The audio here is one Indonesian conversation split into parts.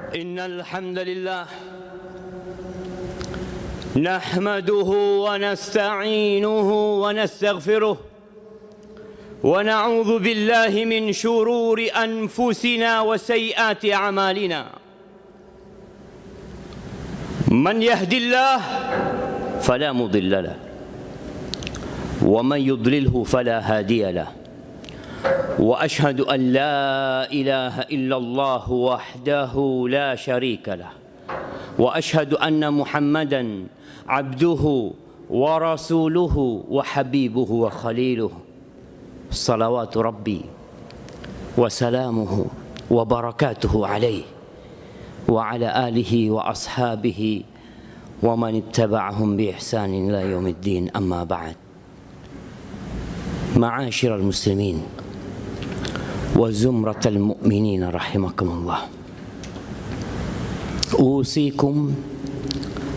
إن الحمد لله نحمده ونستعينه ونستغفره ونعوذ بالله من شرور أنفسنا وسيئات أعمالنا من يهد الله فلا مضل له ومن يضلله فلا هادي له وأشهد أن لا إله إلا الله وحده لا شريك له وأشهد أن محمدًا عبده ورسوله وحبيبه وخليله صلوات ربي وسلامه وبركاته عليه وعلى آله وأصحابه ومن اتبعهم بإحسان إلى يوم الدين. أما بعد، معاشر المسلمين وزمرة المؤمنين رحمكم الله، أوصيكم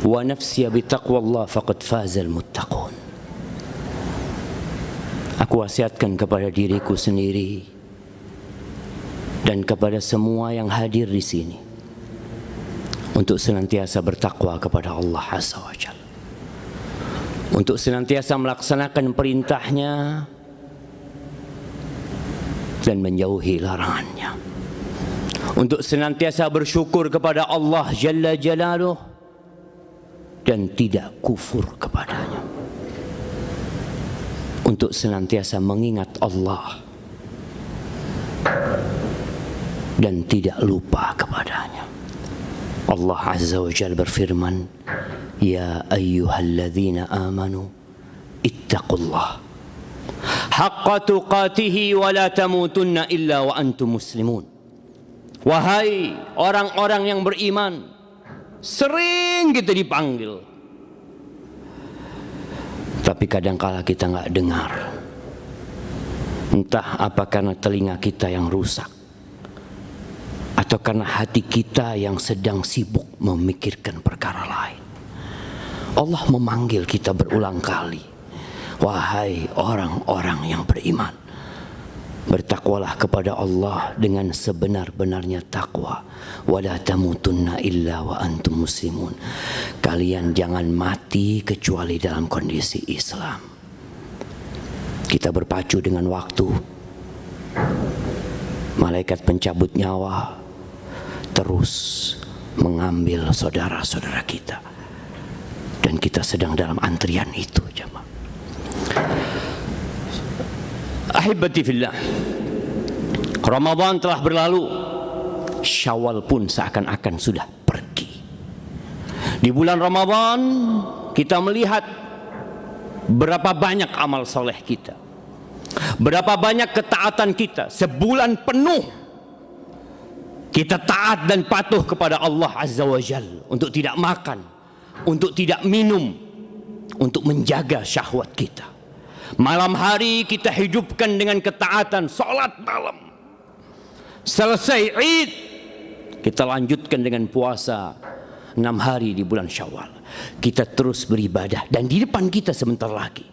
ونفسي بتقوى الله فقد فاز المتقون. Aku wasiatkan kepada diriku sendiri dan kepada semua yang hadir di sini untuk senantiasa bertakwa kepada Allah Azza wa Jalla, untuk senantiasa melaksanakan perintahnya dan menjauhi larangannya, untuk senantiasa bersyukur kepada Allah Jalla Jalaluh dan tidak kufur kepadanya, untuk senantiasa mengingat Allah dan tidak lupa kepadanya. Allah Azza wa Jalla berfirman, Ya ayyuhalladzina amanu ittaqullah haqqa tuqatihi wa la tamutunna illa wa antum muslimun. Wahai orang-orang yang beriman, sering kita dipanggil, tapi kadangkala kita nggak dengar. Entah apa karena telinga kita yang rusak, atau karena hati kita yang sedang sibuk memikirkan perkara lain. Allah memanggil kita berulang kali, wahai orang-orang yang beriman, bertakwalah kepada Allah dengan sebenar-benarnya takwa. Wala tamutunna illa wa antum muslimun. Kalian jangan mati kecuali dalam kondisi Islam. Kita berpacu dengan waktu. Malaikat pencabut nyawa terus mengambil saudara-saudara kita, dan kita sedang dalam antrian itu, jemaah. Ahibati fillah, Ramadan telah berlalu, Syawal pun seakan-akan sudah pergi. Di bulan Ramadan kita melihat berapa banyak amal soleh kita, berapa banyak ketaatan kita. Sebulan penuh kita taat dan patuh kepada Allah Azza wa Jalla, untuk tidak makan, untuk tidak minum, untuk menjaga syahwat kita. Malam hari kita hidupkan dengan ketaatan, salat malam. Selesai Id, kita lanjutkan dengan puasa 6 hari di bulan Syawal. Kita terus beribadah, dan di depan kita sebentar lagi,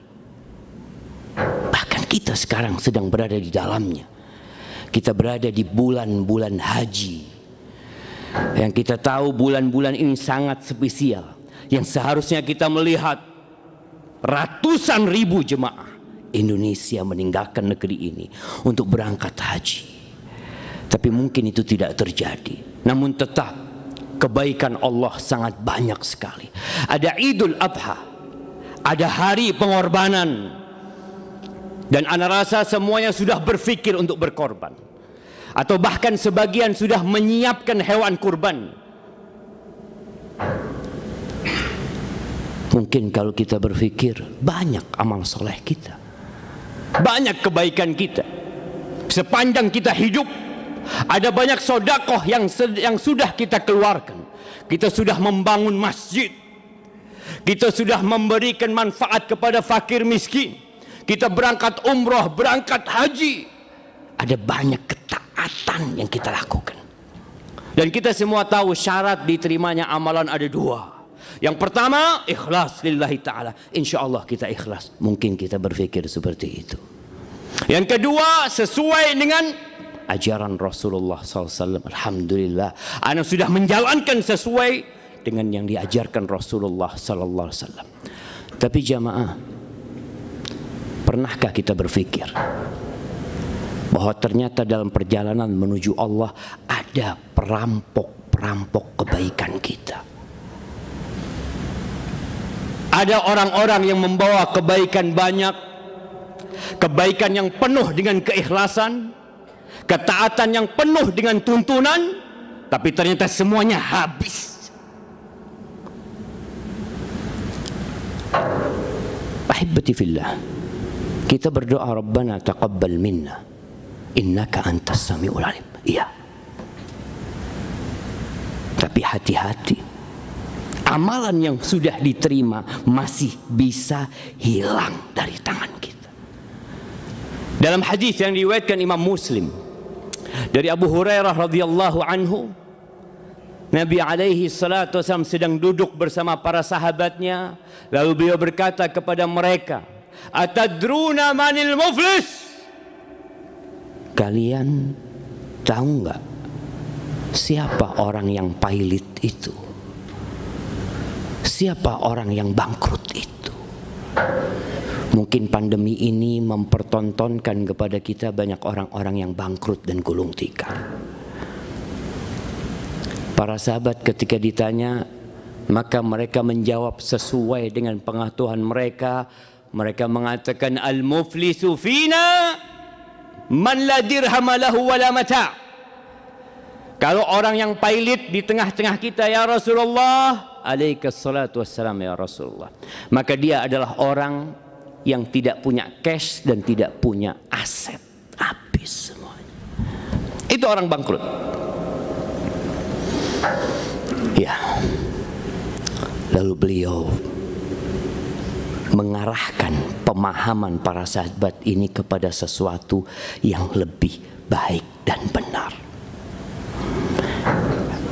bahkan kita sekarang sedang berada di dalamnya, kita berada di bulan-bulan haji, yang kita tahu bulan-bulan ini sangat spesial, yang seharusnya kita melihat ratusan ribu jemaah Indonesia meninggalkan negeri ini untuk berangkat haji. Tapi mungkin itu tidak terjadi. Namun tetap kebaikan Allah sangat banyak sekali. Ada Idul Adha, ada hari pengorbanan, dan ana rasa semuanya sudah berpikir untuk berkorban, atau bahkan sebagian sudah menyiapkan hewan kurban. Mungkin kalau kita berpikir, banyak amal soleh kita, banyak kebaikan kita sepanjang kita hidup. Ada banyak sodakoh yang sudah kita keluarkan. Kita sudah membangun masjid, kita sudah memberikan manfaat kepada fakir miskin, kita berangkat umroh, berangkat haji. Ada banyak ketaatan yang kita lakukan, dan kita semua tahu syarat diterimanya amalan ada 2. Yang pertama, ikhlas lillahi ta'ala. Insya Allah kita ikhlas. Mungkin kita berpikir seperti itu. Yang kedua, sesuai dengan ajaran Rasulullah SAW. Alhamdulillah, ana sudah menjalankan sesuai dengan yang diajarkan Rasulullah SAW. Tapi jamaah, pernahkah kita berpikir bahwa ternyata dalam perjalanan menuju Allah ada perampok kebaikan kita? Ada orang-orang yang membawa kebaikan banyak, kebaikan yang penuh dengan keikhlasan, ketaatan yang penuh dengan tuntunan, tapi ternyata semuanya habis. Ahibati fillah, kita berdoa, Rabbana taqabbal minna innaka antas samiul alim. Iya. Tapi hati-hati, amalan yang sudah diterima masih bisa hilang dari tangan kita. Dalam hadis yang diriwayatkan Imam Muslim dari Abu Hurairah radhiyallahu anhu, Nabi alaihi salatu wasallam sedang duduk bersama para sahabatnya, lalu beliau berkata kepada mereka, "Atadruna manil muflis?" Kalian tahu enggak siapa orang yang pailit itu? Siapa orang yang bangkrut itu? Mungkin pandemi ini mempertontonkan kepada kita banyak orang-orang yang bangkrut dan gulung tikar. Para sahabat ketika ditanya, maka mereka menjawab sesuai dengan pengetahuan mereka. Mereka mengatakan, al-muflisu fina man la dirham lahu wala mata'. Kalau orang yang pailit di tengah-tengah kita, ya Rasulullah, alaikas salatu wassalam ya Rasulullah, maka dia adalah orang yang tidak punya cash dan tidak punya aset, habis semuanya. Itu orang bangkrut. Ya. Lalu beliau mengarahkan pemahaman para sahabat ini kepada sesuatu yang lebih baik dan benar,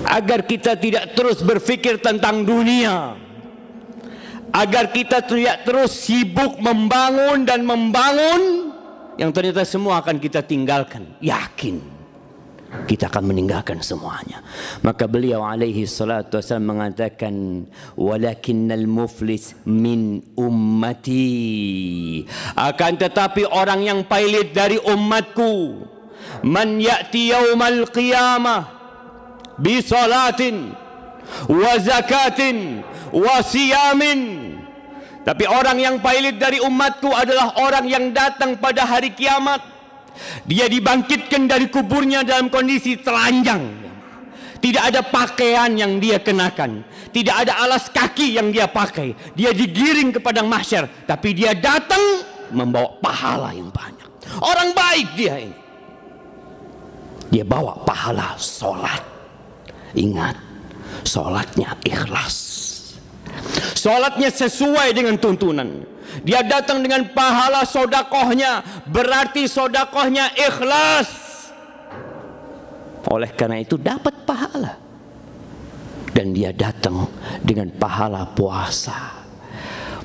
agar kita tidak terus berpikir tentang dunia, agar kita tidak terus sibuk membangun dan membangun yang ternyata semua akan kita tinggalkan. Yakin kita akan meninggalkan semuanya. Maka beliau alaihi salatu wasallam mengatakan, walakinnal muflis min ummati, akan tetapi orang yang pailit dari umatku, man ya'ti yaumal qiyamah bi salatin wa zakatin wa siyamin. Tapi orang yang pailit dari umatku adalah orang yang datang pada hari kiamat, dia dibangkitkan dari kuburnya dalam kondisi telanjang, tidak ada pakaian yang dia kenakan, tidak ada alas kaki yang dia pakai, dia digiring ke padang mahsyar, tapi dia datang membawa pahala yang banyak. Orang baik dia ini, dia bawa pahala solat. Ingat, solatnya ikhlas, solatnya sesuai dengan tuntunan. Dia datang dengan pahala sodakohnya, berarti sodakohnya ikhlas. Oleh karena itu dapat pahala. Dan dia datang dengan pahala puasa.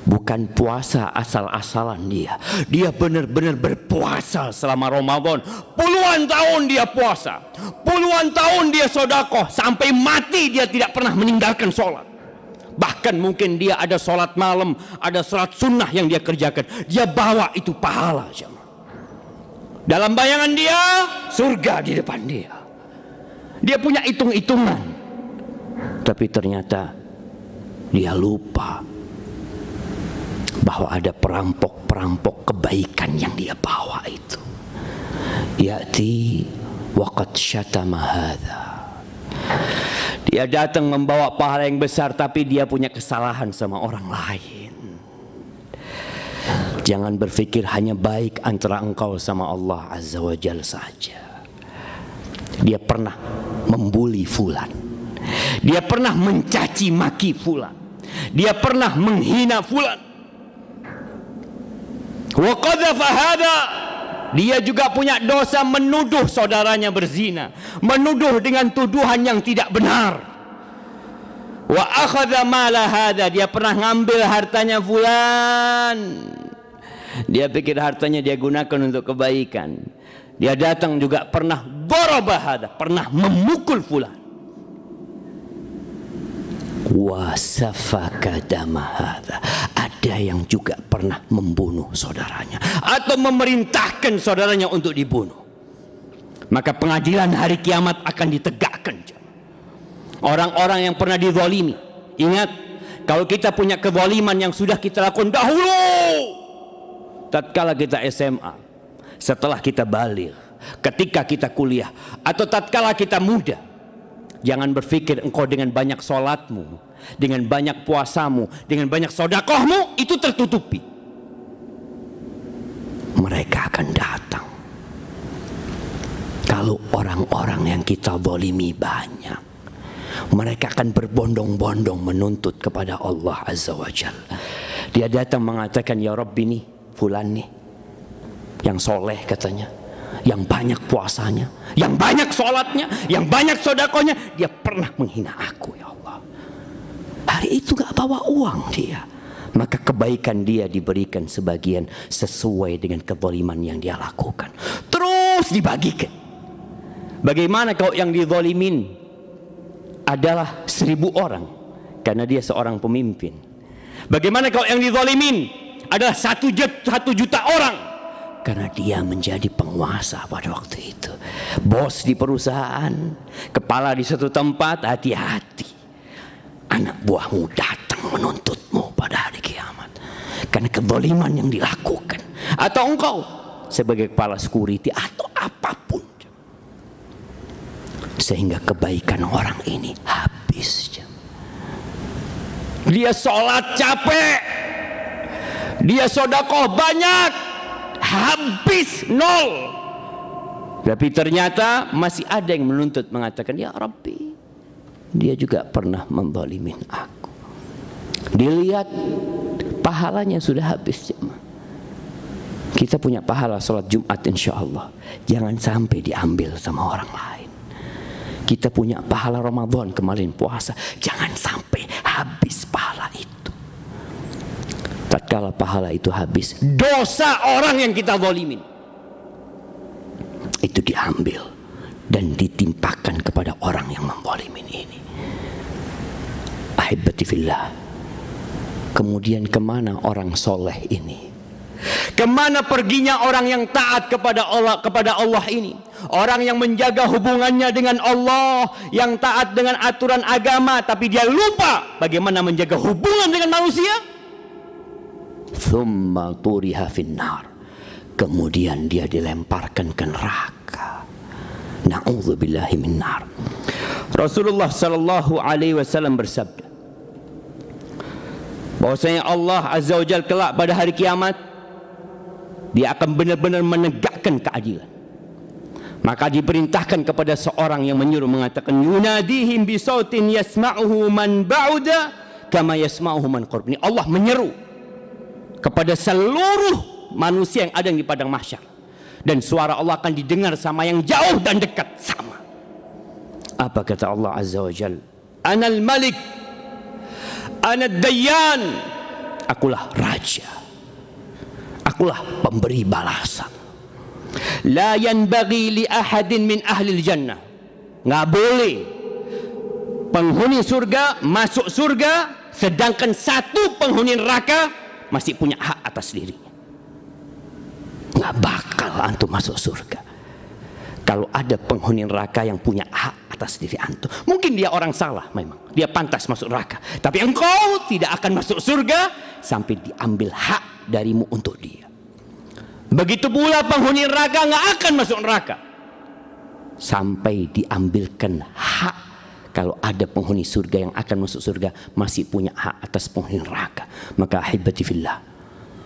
Bukan puasa asal-asalan dia. Dia benar-benar berpuasa selama Ramadan. Puluhan tahun dia puasa, puluhan tahun dia sodakoh, sampai mati dia tidak pernah meninggalkan sholat. Bahkan mungkin dia ada sholat malam, ada sholat sunnah yang dia kerjakan, dia bawa itu pahala. Dalam bayangan dia, surga di depan dia. Dia punya hitung-hitungan. Tapi ternyata dia lupa bahwa ada perampok-perampok kebaikan yang dia bawa itu. Ya'ti waqad syatama hadza. Dia datang membawa pahala yang besar, tapi dia punya kesalahan sama orang lain. Jangan berpikir hanya baik antara engkau sama Allah Azza wa Jalla saja. Dia pernah membuli fulan, dia pernah mencaci maki fulan, dia pernah menghina fulan. Wa qadhafa hadza, dia juga punya dosa menuduh saudaranya berzina, menuduh dengan tuduhan yang tidak benar. Wa akhadha mala hadza, dia pernah ngambil hartanya fulan. Dia pikir hartanya dia gunakan untuk kebaikan. Dia datang juga pernah daraba hadha, pernah memukul fulan. Wa safaka dama hadha, ada yang juga pernah membunuh saudaranya atau memerintahkan saudaranya untuk dibunuh. Maka pengadilan hari kiamat akan ditegakkan. Orang-orang yang pernah dizalimi, ingat, kalau kita punya kezaliman yang sudah kita lakukan dahulu, tatkala kita SMA, setelah kita baligh, ketika kita kuliah, atau tatkala kita muda, jangan berpikir engkau dengan banyak sholatmu, dengan banyak puasamu, dengan banyak sodakohmu itu tertutupi. Mereka akan datang. Kalau orang-orang yang kita zalimi banyak, mereka akan berbondong-bondong menuntut kepada Allah Azza wa Jalla. Dia datang mengatakan, ya Rabbi, nih fulan nih yang soleh katanya, yang banyak puasanya, yang banyak sholatnya, yang banyak sodakonya, dia pernah menghina aku ya Allah. Hari itu gak bawa uang dia, maka kebaikan dia diberikan sebagian sesuai dengan kezaliman yang dia lakukan, terus dibagikan. Bagaimana kalau yang dizalimin adalah 1000 orang karena dia seorang pemimpin? Bagaimana kalau yang dizalimin adalah 1 juta orang karena dia menjadi penguasa pada waktu itu, bos di perusahaan, kepala di satu tempat? Hati-hati, anak buahmu datang menuntutmu pada hari kiamat karena kezaliman yang dilakukan, atau engkau sebagai kepala security atau apapun, sehingga kebaikan orang ini habis. Dia sholat capek, dia sedekah banyak, habis nol. Tapi ternyata masih ada yang menuntut, mengatakan, ya Rabbi, dia juga pernah menzalimin aku. Dilihat pahalanya sudah habis. Kita punya pahala sholat Jumat insya Allah, jangan sampai diambil sama orang lain. Kita punya pahala Ramadan kemarin puasa, jangan sampai habis pahala itu. Tatkala pahala itu habis, dosa orang yang kita zalimin itu diambil dan ditimpakan kepada orang yang menzalimin ini. Ahibati fillah. Kemudian kemana orang soleh ini? Kemana perginya orang yang taat kepada Allah ini? Orang yang menjaga hubungannya dengan Allah, yang taat dengan aturan agama, tapi dia lupa bagaimana menjaga hubungan dengan manusia. Thumma turiha finnar, kemudian dia dilemparkan ke neraka. Na'udzubillahi minnar. Rasulullah sallallahu alaihi wasallam bersabda bahwasanya Allah Azza wa Jalla kelak pada hari kiamat, dia akan benar-benar menegakkan keadilan. Maka diperintahkan kepada seorang yang menyuruh, mengatakan, yunadihim bisautin yasma'uhu man ba'uda kama yasma'uhu man qurb. Ini Allah menyeru kepada seluruh manusia yang ada di padang mahsyar, dan suara Allah akan didengar sama yang jauh dan dekat sama. Apa kata Allah Azza wa Jalla? Anal malik, anad dayyan, akulah raja, akulah pemberi balasan. La yanbaghi li ahadin min ahli jannah, nggak boleh penghuni surga masuk surga sedangkan satu penghuni neraka masih punya hak atas dirinya. Nggak bakal antum masuk surga kalau ada penghuni neraka yang punya hak atas diri antum. Mungkin dia orang salah, memang dia pantas masuk neraka, tapi engkau tidak akan masuk surga sampai diambil hak darimu untuk dia. Begitu pula penghuni neraka nggak akan masuk neraka sampai diambilkan hak. Kalau ada penghuni surga yang akan masuk surga masih punya hak atas penghuni neraka. Maka ahibati fillah,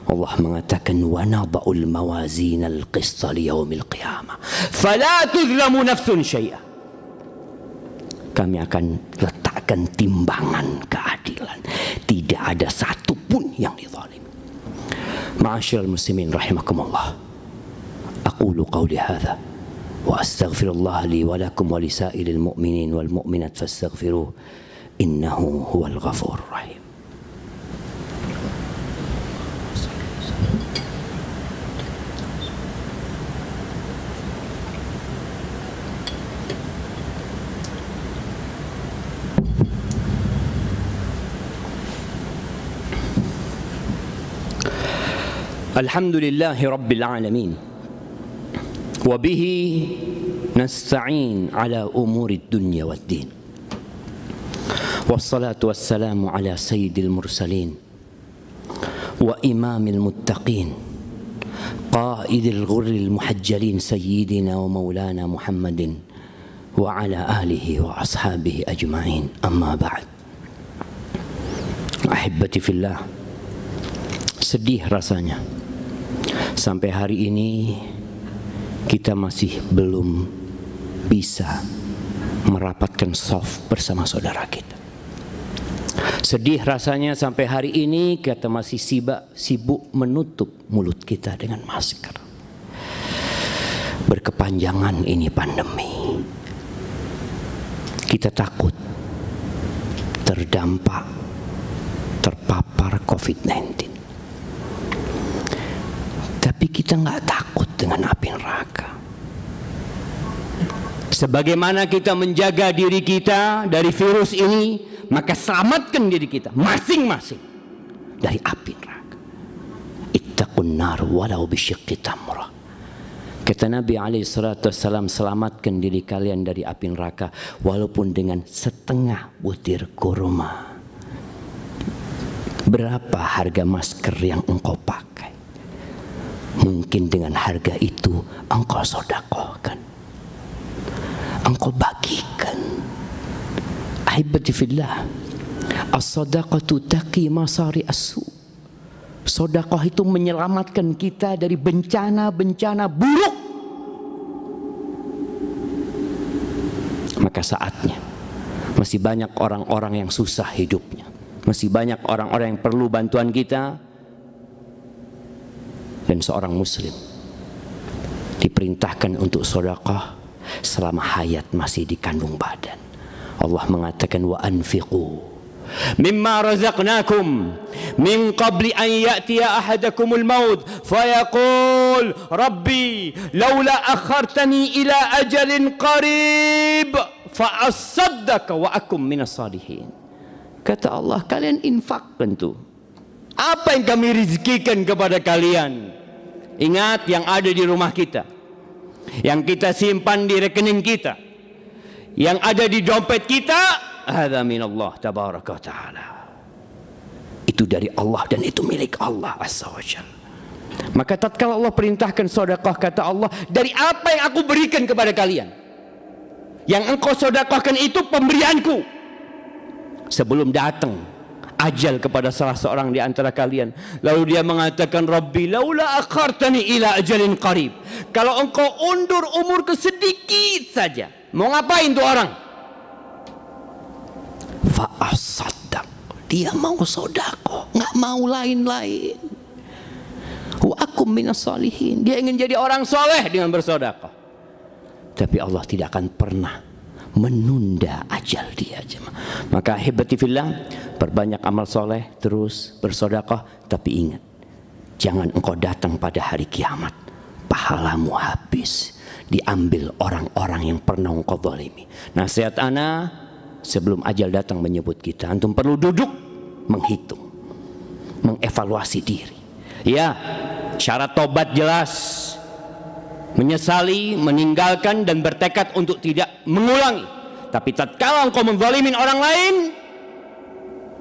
Allah mengatakan, wa nada'ul mawazinal qista liyaumil qiyamah fala tuzlamu nafsun syai'a. Kami akan letakkan timbangan keadilan, tidak ada satu pun yang dizalim. Ma'asyiral muslimin rahimakumullah, aqulu qawli hadza wa astaghfirullah li wa lakum wa lisairil mu'minin wal mu'minat fastaghfiruh innahu huwal ghafurur rahim. Alhamdulillahi Rabbil Alamin. Wabihi nasta'in ala umuri dunya wad din. Wassalatu wassalamu ala sayyidil mursalin wa imamil muttaqin qaidil ghurril muhajjalin sayyidina wa maulana Muhammadin wa ala alihi wa ashabihi ajma'in. Amma ba'd. Ahibati fillah, sedih rasanya sampai hari ini kita masih belum bisa merapatkan shaf bersama saudara kita. Sedih rasanya sampai hari ini kita masih sibuk menutup mulut kita dengan masker. Berkepanjangan ini pandemi. Kita takut terpapar COVID-19. Tapi kita nggak takut dengan api neraka. Sebagaimana kita menjaga diri kita dari virus ini, maka selamatkan diri kita masing-masing dari api neraka. Ittaqun nar walau bisyiqqi tamrah. Kata Nabi SAW, selamatkan diri kalian dari api neraka walaupun dengan setengah butir kurma. Berapa harga masker yang engkau pakai? Mungkin dengan harga itu engkau sedekahkan, engkau bagikan. Ahibati fillah, as-sadaqatu taqi masari as-su. Sedekah itu menyelamatkan kita dari bencana-bencana buruk. Maka saatnya, masih banyak orang-orang yang susah hidupnya, masih banyak orang-orang yang perlu bantuan kita. Dan seorang muslim diperintahkan untuk sedekah selama hayat masih di kandung badan. Allah mengatakan wa anfiqu mimma razaqnakum min qabli an ya'tiya ahadakumul maut fayaqul rabbi laula akhartani ila ajalin qarib fa asaddaq wa akum minas salihin. Kata Allah, kalian infakkan tuh apa yang kami rezekikan kepada kalian. Ingat yang ada di rumah kita, yang kita simpan di rekening kita, yang ada di dompet kita, hadza minallah tabaraka wa taala. Itu dari Allah dan itu milik Allah azza wa jalla. Maka tatkala Allah perintahkan sedekah, kata Allah, dari apa yang aku berikan kepada kalian, yang engkau sedekahkan itu pemberianku. Sebelum datang ajal kepada salah seorang di antara kalian, lalu dia mengatakan, Rabbi laula akhartani ila ajalin qarib. Kalau engkau undur umurku sedikit saja, mau ngapain tuh orang? Fa asaddaq, dia mau sedekah, nggak mau lain-lain. Wa akum minas salihin, dia ingin jadi orang soleh dengan bersedekah. Tapi Allah tidak akan pernah menunda ajal dia. Maka ahibati fillah, perbanyak amal soleh, terus bersedekah. Tapi ingat, jangan engkau datang pada hari kiamat pahalamu habis, diambil orang-orang yang pernah engkau zalimi. Nasihat ana sebelum ajal datang menyebut kita, antum perlu duduk menghitung, mengevaluasi diri. Ya, syarat tobat jelas, menyesali, meninggalkan dan bertekad untuk tidak mengulangi. Tapi tatkala engkau menzalimin orang lain,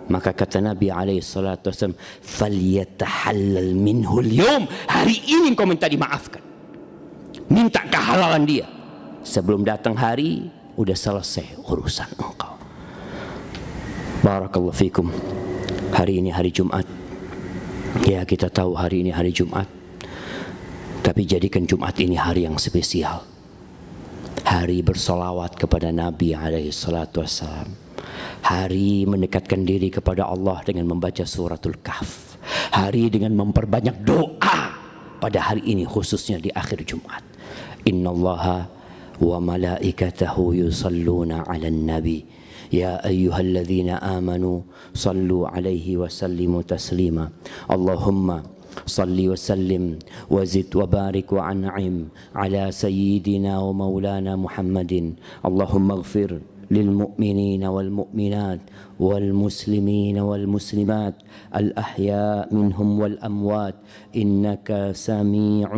maka kata Nabi SAW, falyatahallal minhul yawm, hari ini engkau minta dimaafkan, minta kehalalan dia. Sebelum datang hari, udah selesai urusan engkau. Barakallahu fikum. Hari ini hari Jumat. Ya, kita tahu hari ini hari Jumat. Tapi jadikan Jumat ini hari yang spesial. Hari bersolawat kepada Nabi SAW. Hari mendekatkan diri kepada Allah dengan membaca suratul Kahf. Hari dengan memperbanyak doa pada hari ini, khususnya di akhir Jumat. Innallaha wa malaikatahu yusalluna 'alan nabi. Ya ayyuhalladzina amanu sallu 'alaihi wa sallimu taslima. Allahumma salli wa sallim wa zid wa barik wa an'im ala sayyidina wa maulana Muhammadin. Allahumma ighfir للمؤمنين والمؤمنات والمسلمين والمسلمات الأحياء منهم والأموات إنك سميع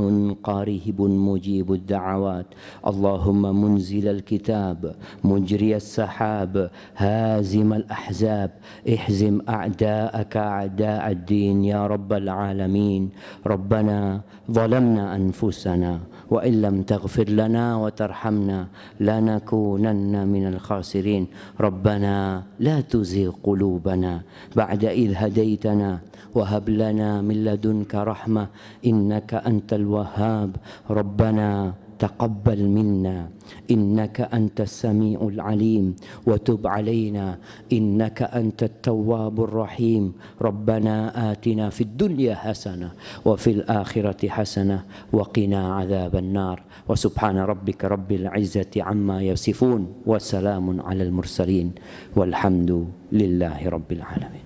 قريب مجيب الدعوات. اللهم منزل الكتاب مجري السحاب هازم الأحزاب احزم أعداءك أعداء الدين يا رب العالمين. ربنا ظلمنا أنفسنا وإن لم تغفر لنا وترحمنا لنكونن من الخاسرين. ربنا لا تزغ قلوبنا بعد إذ هديتنا وهب لنا من لدنك رحمة إنك أنت الوهاب. ربنا تقبل منا إنك أنت السميع العليم وتب علينا إنك أنت التواب الرحيم. ربنا آتنا في الدنيا حسنة وفي الآخرة حسنة وقنا عذاب النار. وسبحان ربك رب العزة عما يصفون وسلام على المرسلين والحمد لله رب العالمين.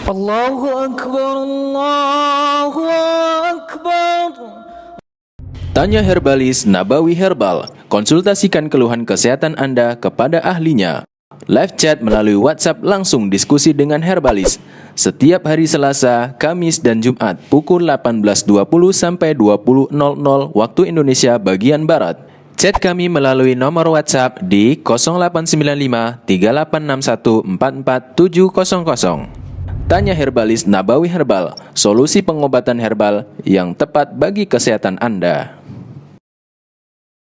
Allahu Akbar, Allahu Akbar. Tanya Herbalis Nabawi Herbal. Konsultasikan keluhan kesehatan Anda kepada ahlinya. Live chat melalui WhatsApp, langsung diskusi dengan Herbalis. Setiap hari Selasa, Kamis, dan Jumat pukul 18.20 sampai 20.00 waktu Indonesia bagian Barat. Chat kami melalui nomor WhatsApp di 0895 3861 44700. Tanya Herbalis Nabawi Herbal, solusi pengobatan herbal yang tepat bagi kesehatan Anda.